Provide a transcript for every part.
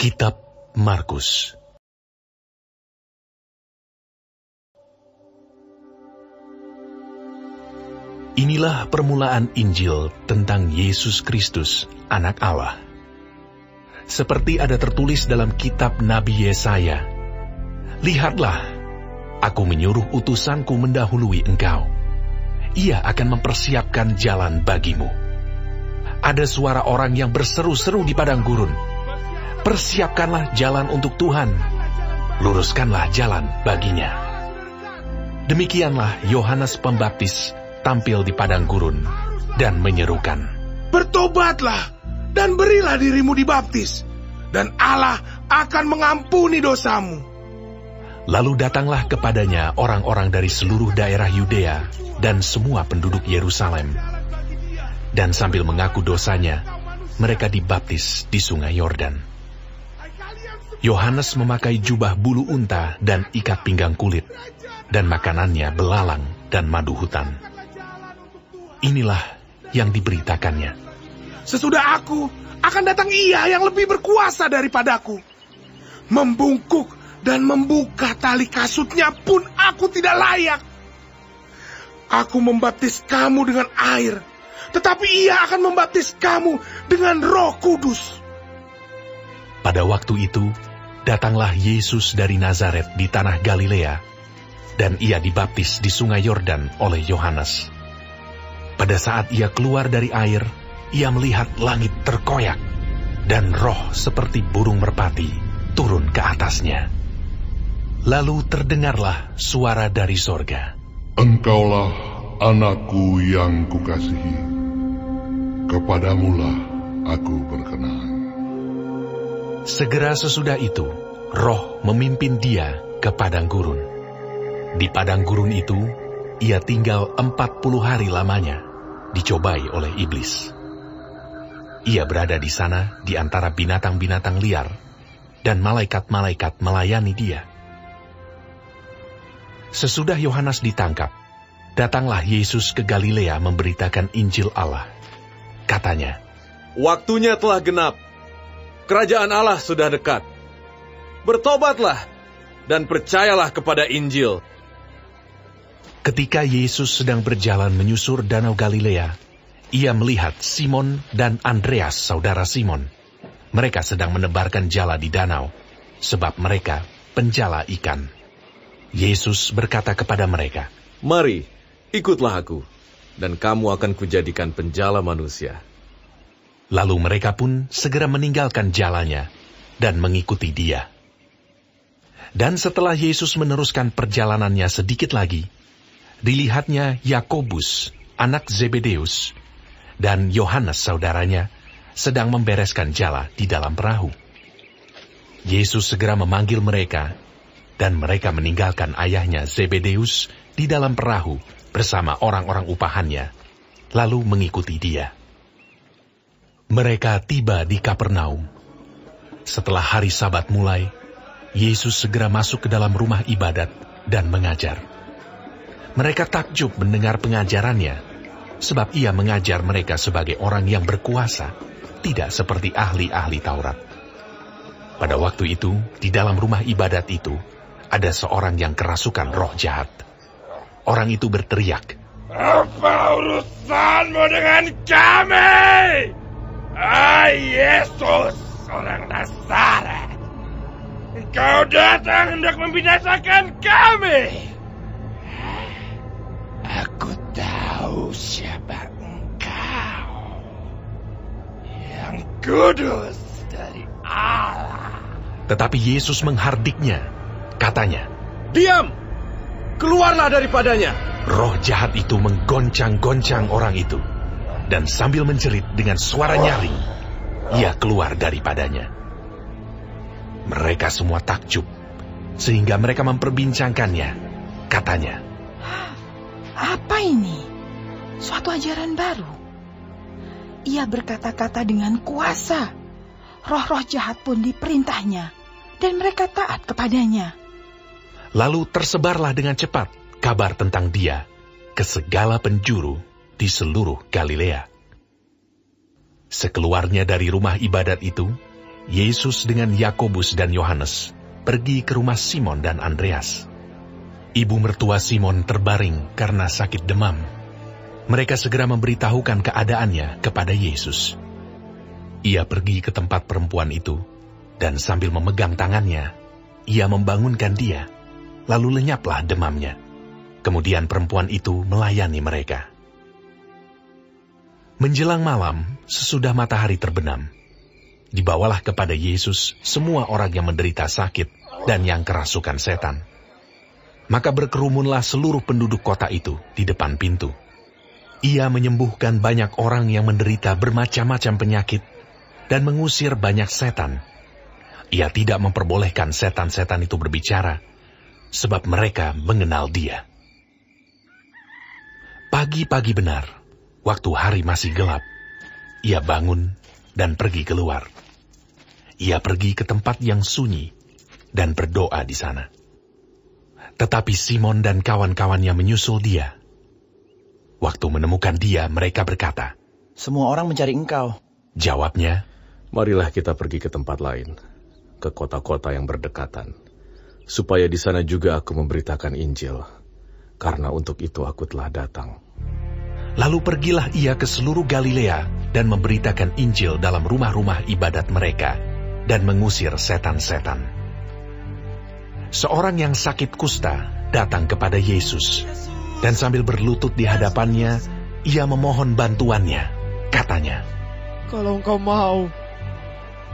Kitab Markus. Inilah permulaan Injil tentang Yesus Kristus, Anak Allah. Seperti ada tertulis dalam kitab Nabi Yesaya, "Lihatlah, aku menyuruh utusanku mendahului engkau. Ia akan mempersiapkan jalan bagimu." Ada suara orang yang berseru-seru di padang gurun, "Persiapkanlah jalan untuk Tuhan, luruskanlah jalan baginya." Demikianlah Yohanes Pembaptis tampil di padang gurun dan menyerukan, "Bertobatlah dan berilah dirimu dibaptis, dan Allah akan mengampuni dosamu." Lalu datanglah kepadanya orang-orang dari seluruh daerah Yudea dan semua penduduk Yerusalem. Dan sambil mengaku dosanya, mereka dibaptis di sungai Yordan. Yohanes memakai jubah bulu unta dan ikat pinggang kulit, dan makanannya belalang dan madu hutan. Inilah yang diberitakannya, "Sesudah aku, akan datang Ia yang lebih berkuasa daripadaku. Membungkuk dan membuka tali kasutnya pun aku tidak layak. Aku membaptis kamu dengan air, tetapi Ia akan membaptis kamu dengan Roh Kudus." Pada waktu itu, datanglah Yesus dari Nazaret di tanah Galilea, dan Ia dibaptis di sungai Yordan oleh Yohanes. Pada saat Ia keluar dari air, Ia melihat langit terkoyak, dan roh seperti burung merpati turun ke atasnya. Lalu terdengarlah suara dari sorga, "Engkaulah anakku yang kukasihi, kepadamulah aku berkenan." Segera sesudah itu, roh memimpin Dia ke padang gurun. Di padang gurun itu, Ia tinggal 40 hari lamanya, dicobai oleh iblis. Ia berada di sana di antara binatang-binatang liar, dan malaikat-malaikat melayani Dia. Sesudah Yohanes ditangkap, datanglah Yesus ke Galilea memberitakan Injil Allah. Katanya, "Waktunya telah genap. Kerajaan Allah sudah dekat. Bertobatlah dan percayalah kepada Injil." Ketika Yesus sedang berjalan menyusur danau Galilea, Ia melihat Simon dan Andreas, saudara Simon. Mereka sedang menebarkan jala di danau, sebab mereka penjala ikan. Yesus berkata kepada mereka, "Mari, ikutlah aku, dan kamu akan kujadikan penjala manusia." Lalu mereka pun segera meninggalkan jalannya dan mengikuti Dia. Dan setelah Yesus meneruskan perjalanannya sedikit lagi, dilihatnya Yakobus, anak Zebedeus, dan Yohanes saudaranya sedang membereskan jala di dalam perahu. Yesus segera memanggil mereka, dan mereka meninggalkan ayahnya Zebedeus di dalam perahu bersama orang-orang upahannya, lalu mengikuti Dia. Mereka tiba di Kapernaum. Setelah hari Sabat mulai, Yesus segera masuk ke dalam rumah ibadat dan mengajar. Mereka takjub mendengar pengajarannya, sebab Ia mengajar mereka sebagai orang yang berkuasa, tidak seperti ahli-ahli Taurat. Pada waktu itu, di dalam rumah ibadat itu, ada seorang yang kerasukan roh jahat. Orang itu berteriak, "Apa urusanmu dengan kami, Yesus, orang Nazaret? Engkau datang hendak membinasakan kami. Aku tahu siapa engkau, yang kudus dari Allah." Tetapi Yesus menghardiknya, katanya, "Diam! Keluarlah daripadanya!" Roh jahat itu menggoncang-goncang orang itu, dan sambil menjerit dengan suara nyaring, ia keluar daripadanya. Mereka semua takjub, sehingga mereka memperbincangkannya. Katanya, "Apa ini? Suatu ajaran baru. Ia berkata-kata dengan kuasa. Roh-roh jahat pun diperintahnya, dan mereka taat kepadanya." Lalu tersebarlah dengan cepat kabar tentang Dia ke segala penjuru di seluruh Galilea. Sekeluarnya dari rumah ibadat itu, Yesus dengan Yakobus dan Yohanes pergi ke rumah Simon dan Andreas. Ibu mertua Simon terbaring karena sakit demam. Mereka segera memberitahukan keadaannya kepada Yesus. Ia pergi ke tempat perempuan itu, dan sambil memegang tangannya, ia membangunkan dia, lalu lenyaplah demamnya. Kemudian perempuan itu melayani mereka. Menjelang malam, sesudah matahari terbenam, dibawalah kepada Yesus semua orang yang menderita sakit dan yang kerasukan setan. Maka berkerumunlah seluruh penduduk kota itu di depan pintu. Ia menyembuhkan banyak orang yang menderita bermacam-macam penyakit dan mengusir banyak setan. Ia tidak memperbolehkan setan-setan itu berbicara, sebab mereka mengenal dia. Pagi-pagi benar, waktu hari masih gelap, ia bangun dan pergi keluar. Ia pergi ke tempat yang sunyi dan berdoa di sana. Tetapi Simon dan kawan-kawannya menyusul dia. Waktu menemukan dia, mereka berkata, "Semua orang mencari engkau." Jawabnya, Marilah kita pergi ke tempat lain, ke kota-kota yang berdekatan, supaya di sana juga aku memberitakan Injil, karena untuk itu aku telah datang. Lalu pergilah ia ke seluruh Galilea dan memberitakan Injil dalam rumah-rumah ibadat mereka dan mengusir setan-setan. Seorang yang sakit kusta datang kepada Yesus, dan sambil berlutut di hadapannya, ia memohon bantuannya. Katanya, "Kalau engkau mau,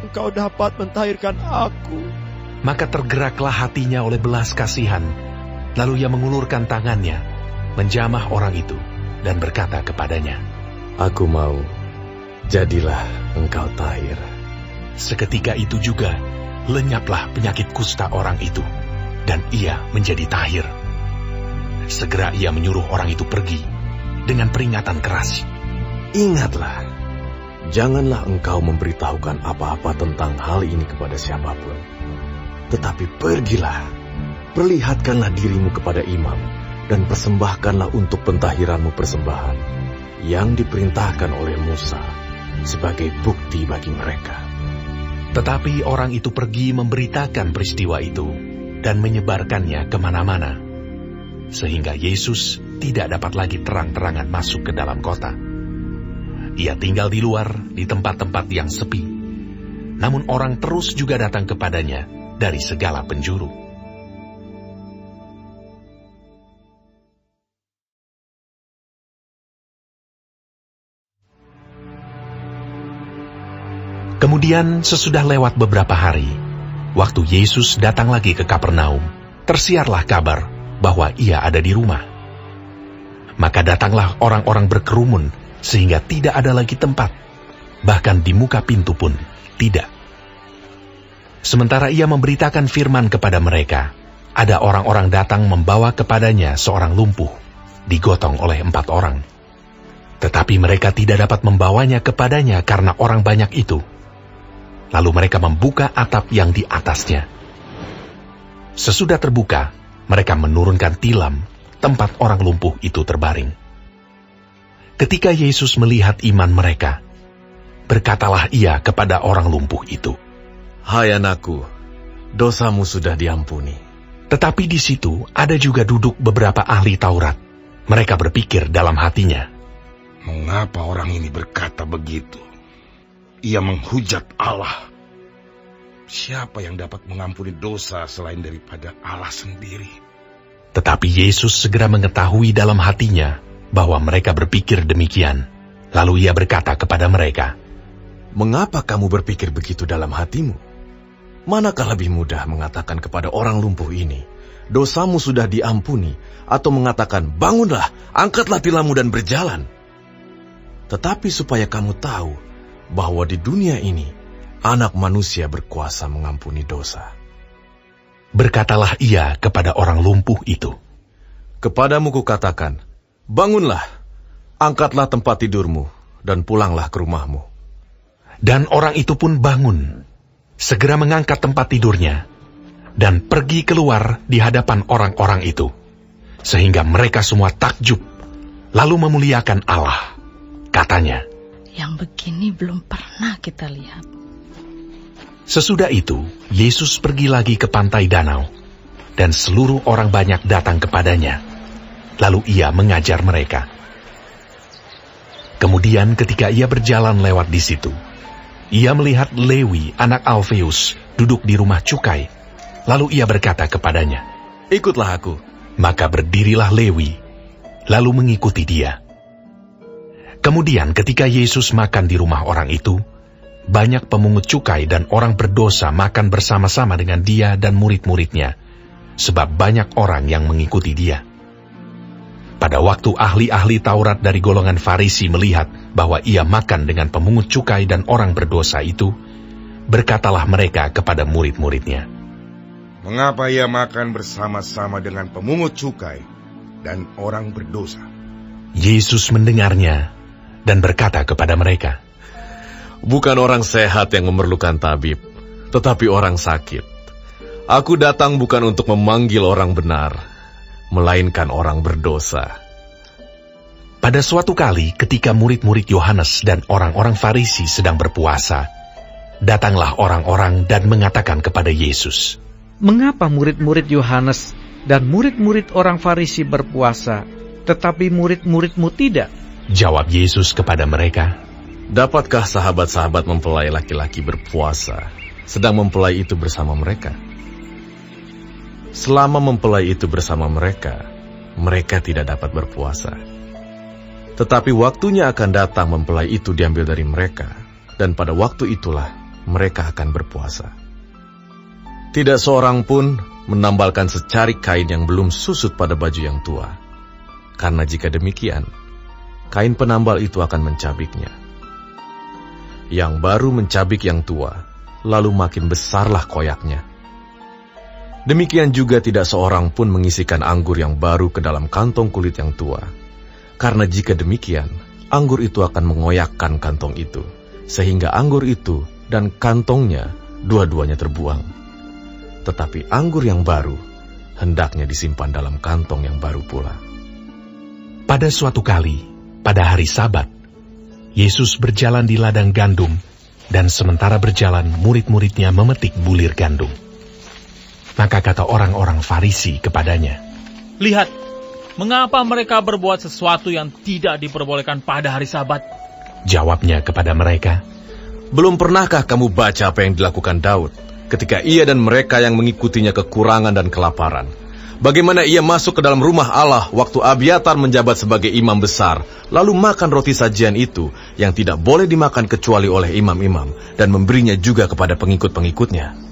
engkau dapat mentahirkan aku." Maka tergeraklah hatinya oleh belas kasihan, lalu ia mengulurkan tangannya, menjamah orang itu, dan berkata kepadanya, Aku mau, jadilah engkau tahir. Seketika itu juga, lenyaplah penyakit kusta orang itu, dan ia menjadi tahir. Segera ia menyuruh orang itu pergi, dengan peringatan keras. Ingatlah, janganlah engkau memberitahukan apa-apa tentang hal ini kepada siapapun. Tetapi pergilah, perlihatkanlah dirimu kepada imam, dan persembahkanlah untuk pentahiranmu persembahan, yang diperintahkan oleh Musa, sebagai bukti bagi mereka. Tetapi orang itu pergi memberitakan peristiwa itu, dan menyebarkannya kemana-mana, sehingga Yesus tidak dapat lagi terang-terangan masuk ke dalam kota. Ia tinggal di luar, di tempat-tempat yang sepi. Namun orang terus juga datang kepadanya dari segala penjuru. Kemudian sesudah lewat beberapa hari, waktu Yesus datang lagi ke Kapernaum, tersiarlah kabar bahwa ia ada di rumah. Maka datanglah orang-orang berkerumun, sehingga tidak ada lagi tempat, bahkan di muka pintu pun tidak. Sementara ia memberitakan firman kepada mereka, ada orang-orang datang membawa kepadanya seorang lumpuh, digotong oleh 4 orang. Tetapi mereka tidak dapat membawanya kepadanya karena orang banyak itu. Lalu mereka membuka atap yang di atasnya. Sesudah terbuka, mereka menurunkan tilam tempat orang lumpuh itu terbaring. Ketika Yesus melihat iman mereka, berkatalah ia kepada orang lumpuh itu, Hai anakku, dosamu sudah diampuni. Tetapi di situ ada juga duduk beberapa ahli Taurat. Mereka berpikir dalam hatinya, Mengapa orang ini berkata begitu? Ia menghujat Allah. Siapa yang dapat mengampuni dosa selain daripada Allah sendiri? Tetapi Yesus segera mengetahui dalam hatinya bahwa mereka berpikir demikian. Lalu ia berkata kepada mereka, Mengapa kamu berpikir begitu dalam hatimu? Manakah lebih mudah mengatakan kepada orang lumpuh ini, dosamu sudah diampuni, atau mengatakan, bangunlah, angkatlah tilammu dan berjalan? Tetapi supaya kamu tahu bahwa di dunia ini, Anak manusia berkuasa mengampuni dosa. Berkatalah ia kepada orang lumpuh itu, Kepadamu kukatakan, bangunlah, angkatlah tempat tidurmu, dan pulanglah ke rumahmu. Dan orang itu pun bangun, segera mengangkat tempat tidurnya, dan pergi keluar di hadapan orang-orang itu, sehingga mereka semua takjub, lalu memuliakan Allah. Katanya, Yang begini belum pernah kita lihat. Sesudah itu, Yesus pergi lagi ke pantai danau, dan seluruh orang banyak datang kepadanya. Lalu ia mengajar mereka. Kemudian ketika ia berjalan lewat di situ, ia melihat Lewi, anak Alfeus, duduk di rumah cukai. Lalu ia berkata kepadanya, "Ikutlah aku." Maka berdirilah Lewi, lalu mengikuti dia. Kemudian ketika Yesus makan di rumah orang itu, banyak pemungut cukai dan orang berdosa makan bersama-sama dengan dia dan murid-muridnya, sebab banyak orang yang mengikuti dia. Pada waktu ahli-ahli Taurat dari golongan Farisi melihat bahwa ia makan dengan pemungut cukai dan orang berdosa itu, berkatalah mereka kepada murid-muridnya, "Mengapa ia makan bersama-sama dengan pemungut cukai dan orang berdosa?" Yesus mendengarnya dan berkata kepada mereka, "Bukan orang sehat yang memerlukan tabib, tetapi orang sakit. Aku datang bukan untuk memanggil orang benar, melainkan orang berdosa." Pada suatu kali ketika murid-murid Yohanes dan orang-orang Farisi sedang berpuasa, datanglah orang-orang dan mengatakan kepada Yesus, "Mengapa murid-murid Yohanes dan murid-murid orang Farisi berpuasa, tetapi murid-muridmu tidak?" Jawab Yesus kepada mereka, "Dapatkah sahabat-sahabat mempelai laki-laki berpuasa, sedang mempelai itu bersama mereka? Selama mempelai itu bersama mereka, mereka tidak dapat berpuasa. Tetapi waktunya akan datang mempelai itu diambil dari mereka, dan pada waktu itulah mereka akan berpuasa. Tidak seorang pun menambalkan secari kain yang belum susut pada baju yang tua, karena jika demikian, kain penambal itu akan mencabiknya. Yang baru mencabik yang tua, lalu makin besarlah koyaknya. Demikian juga tidak seorang pun mengisikan anggur yang baru ke dalam kantong kulit yang tua, karena jika demikian, anggur itu akan mengoyakkan kantong itu, sehingga anggur itu dan kantongnya dua-duanya terbuang. Tetapi anggur yang baru hendaknya disimpan dalam kantong yang baru pula." Pada suatu kali, pada hari Sabat, Yesus berjalan di ladang gandum, dan sementara berjalan murid-muridnya memetik bulir gandum. Maka kata orang-orang Farisi kepadanya, "Lihat, mengapa mereka berbuat sesuatu yang tidak diperbolehkan pada hari Sabat?" Jawabnya kepada mereka, "Belum pernahkah kamu baca apa yang dilakukan Daud ketika ia dan mereka yang mengikutinya kekurangan dan kelaparan? Bagaimana ia masuk ke dalam rumah Allah waktu Abiatar menjabat sebagai imam besar, lalu makan roti sajian itu yang tidak boleh dimakan kecuali oleh imam-imam, dan memberinya juga kepada pengikut-pengikutnya."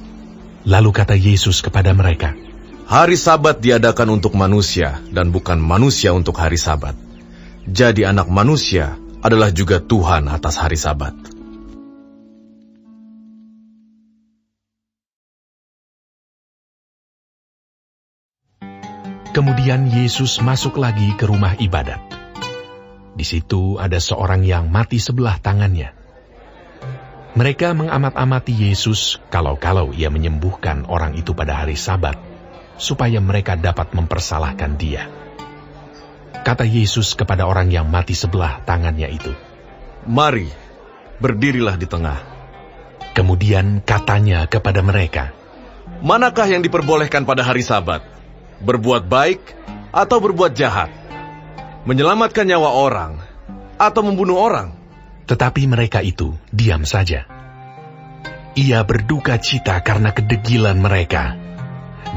Lalu kata Yesus kepada mereka, "Hari Sabat diadakan untuk manusia, dan bukan manusia untuk hari Sabat. Jadi anak manusia adalah juga Tuhan atas hari Sabat." Kemudian Yesus masuk lagi ke rumah ibadat. Di situ ada seorang yang mati sebelah tangannya. Mereka mengamat-amati Yesus kalau-kalau ia menyembuhkan orang itu pada hari Sabat, supaya mereka dapat mempersalahkan dia. Kata Yesus kepada orang yang mati sebelah tangannya itu, "Mari, berdirilah di tengah." Kemudian katanya kepada mereka, "Manakah yang diperbolehkan pada hari Sabat? Berbuat baik atau berbuat jahat? Menyelamatkan nyawa orang atau membunuh orang?" Tetapi mereka itu diam saja. Ia berduka cita karena kedegilan mereka,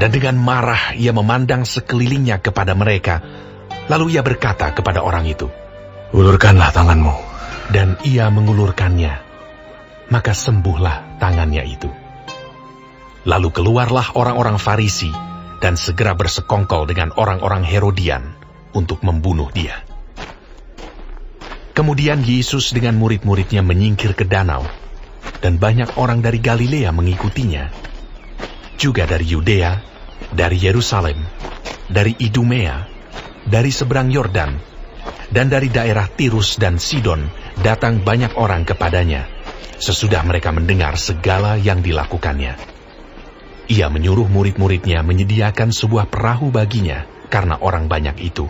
dan dengan marah ia memandang sekelilingnya kepada mereka. Lalu ia berkata kepada orang itu, "Ulurkanlah tanganmu." Dan ia mengulurkannya, maka sembuhlah tangannya itu. Lalu keluarlah orang-orang Farisi dan segera bersekongkol dengan orang-orang Herodian untuk membunuh dia. Kemudian Yesus dengan murid-muridnya menyingkir ke danau, dan banyak orang dari Galilea mengikutinya, juga dari Yudea, dari Yerusalem, dari Idumea, dari seberang Yordan, dan dari daerah Tirus dan Sidon datang banyak orang kepadanya, sesudah mereka mendengar segala yang dilakukannya. Ia menyuruh murid-muridnya menyediakan sebuah perahu baginya karena orang banyak itu,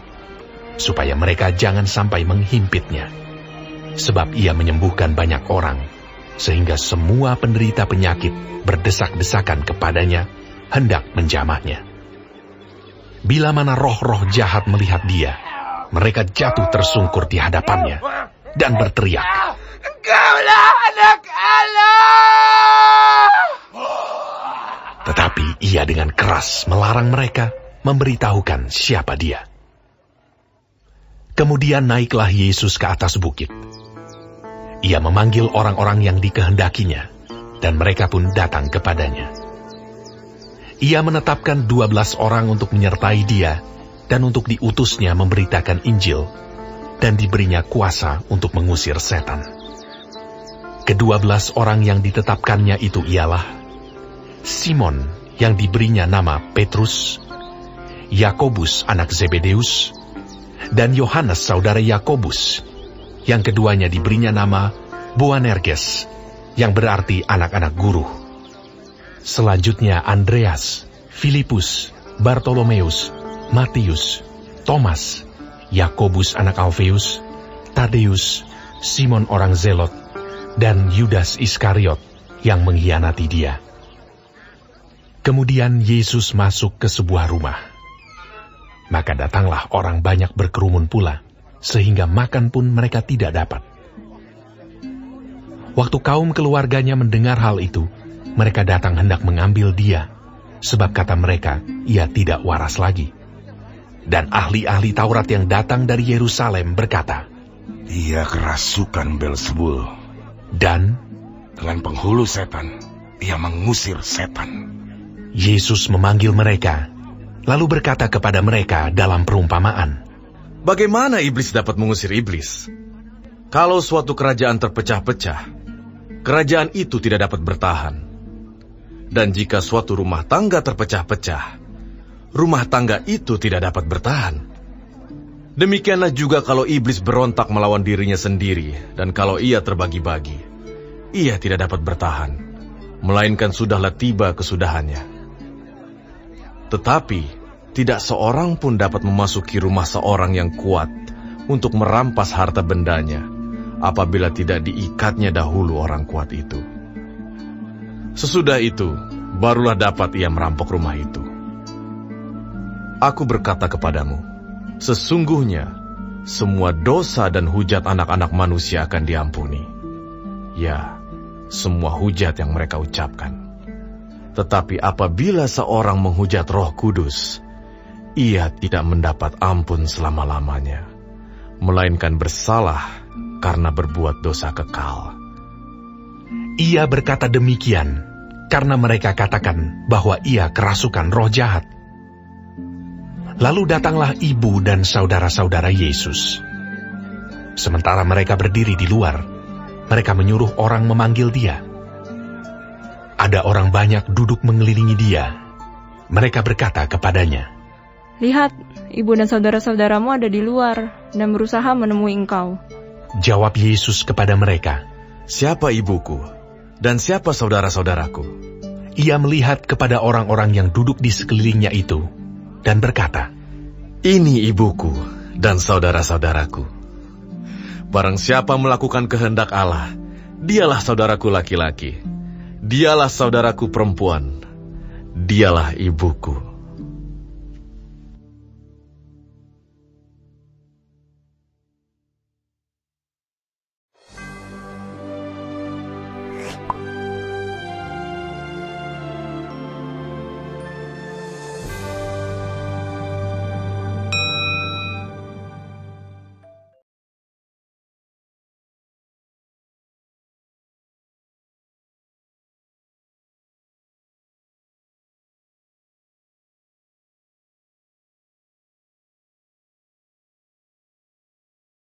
supaya mereka jangan sampai menghimpitnya. Sebab ia menyembuhkan banyak orang, sehingga semua penderita penyakit berdesak-desakan kepadanya, hendak menjamahnya. Bila mana roh-roh jahat melihat dia, mereka jatuh tersungkur di hadapannya dan berteriak, "Engkaulah anak Allah!" Tetapi ia dengan keras melarang mereka memberitahukan siapa dia. Kemudian naiklah Yesus ke atas bukit. Ia memanggil orang-orang yang dikehendakinya, dan mereka pun datang kepadanya. Ia menetapkan 12 orang untuk menyertai dia, dan untuk diutusnya memberitakan Injil, dan diberinya kuasa untuk mengusir setan. Ke-12 orang yang ditetapkannya itu ialah Simon yang diberinya nama Petrus, Yakobus anak Zebedeus, dan Yohanes saudara Yakobus, yang keduanya diberinya nama Boanerges, yang berarti anak-anak guru. Selanjutnya Andreas, Filipus, Bartolomeus, Matius, Thomas, Yakobus anak Alfeus, Tadeus, Simon orang Zelot, dan Yudas Iskariot yang mengkhianati dia. Kemudian Yesus masuk ke sebuah rumah. Maka datanglah orang banyak berkerumun pula, sehingga makan pun mereka tidak dapat. Waktu kaum keluarganya mendengar hal itu, mereka datang hendak mengambil dia, sebab kata mereka, ia tidak waras lagi. Dan ahli-ahli Taurat yang datang dari Yerusalem berkata, "Ia kerasukan Beelzebul, dan dengan penghulu setan, ia mengusir setan." Yesus memanggil mereka, lalu berkata kepada mereka dalam perumpamaan, "Bagaimana iblis dapat mengusir iblis? Kalau suatu kerajaan terpecah-pecah, kerajaan itu tidak dapat bertahan. Dan jika suatu rumah tangga terpecah-pecah, rumah tangga itu tidak dapat bertahan. Demikianlah juga kalau iblis berontak melawan dirinya sendiri, dan kalau ia terbagi-bagi, ia tidak dapat bertahan, melainkan sudahlah tiba kesudahannya. Tetapi tidak seorang pun dapat memasuki rumah seorang yang kuat untuk merampas harta bendanya, apabila tidak diikatnya dahulu orang kuat itu. Sesudah itu, barulah dapat ia merampok rumah itu. Aku berkata kepadamu, sesungguhnya semua dosa dan hujat anak-anak manusia akan diampuni. Ya, semua hujat yang mereka ucapkan. Tetapi apabila seorang menghujat Roh Kudus, ia tidak mendapat ampun selama-lamanya, melainkan bersalah karena berbuat dosa kekal. Ia berkata demikian karena mereka katakan bahwa ia kerasukan roh jahat. Lalu datanglah ibu dan saudara-saudara Yesus. Sementara mereka berdiri di luar, mereka menyuruh orang memanggil dia. Ada orang banyak duduk mengelilingi dia. Mereka berkata kepadanya, "Lihat, ibu dan saudara-saudaramu ada di luar dan berusaha menemui engkau." Jawab Yesus kepada mereka, "Siapa ibuku dan siapa saudara-saudaraku?" Ia melihat kepada orang-orang yang duduk di sekelilingnya itu dan berkata, "Ini ibuku dan saudara-saudaraku. Barang siapa melakukan kehendak Allah, dialah saudaraku laki-laki, dialah saudaraku perempuan, dialah ibuku."